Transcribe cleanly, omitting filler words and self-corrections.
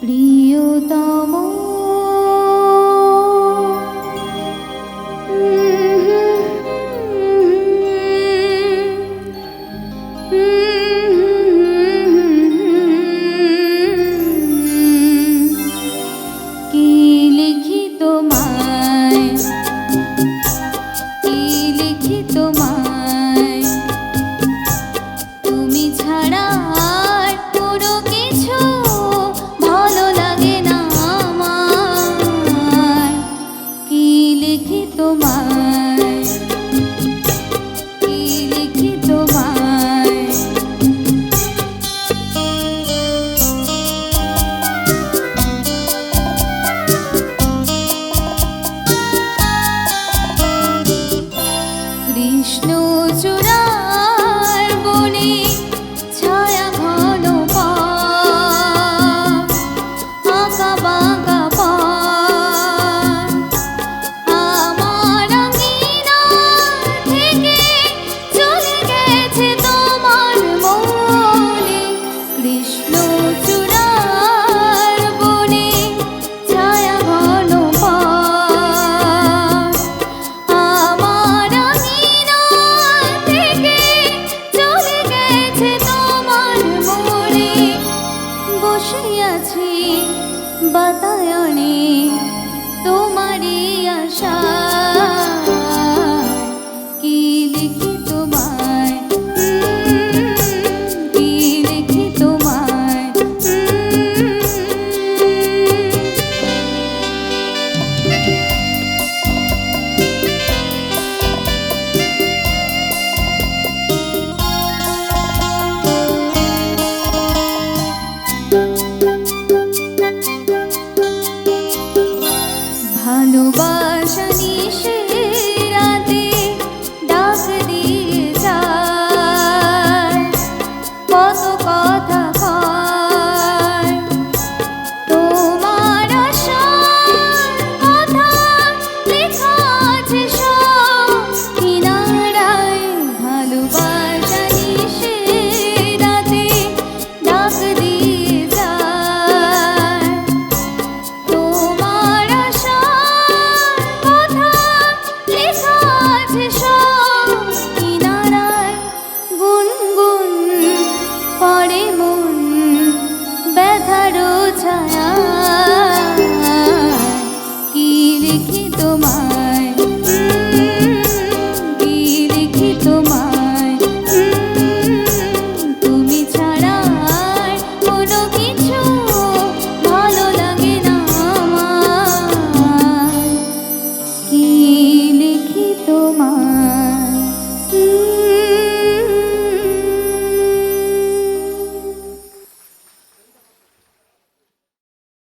প্রিয়তম কি লিখি তোমায়, কি লিখি তোমায়, তুমি ছাড়া আর কোনো কিছু ভালো লাগে না আমার। কি লিখি তোমায়, কি লিখি তোমায়। কৃষ্ণচূড়ার বনে ছায়া ঘন পাড়, আঁকা বাঁকা পাড়, আমার আঙিনা থেকে চলে গেছে তোমার মনে। কৃষ্ণচূড়ার বনে ছায়া ঘন পাড়, আমার আঙিনা থেকে চলে গেছে তোমার মনে। বসে আছি বাতায়নে তোমারই আশায়। কি লিখি তোমায়, কি লিখি তোমায়। ভালোবাসা নিশিরাতে ডাক দিয়ে যায়, কত কথা কয় তোমার আশার কথা লেখা আছে সব কিনারায়। ভালোবাসা নিশিরাতে ডাক দিয়ে যায়, তোমার আশার কথা লেখা আছে সব কিনারায়। গুনগুন করে মন ব্যথারও ছায়া।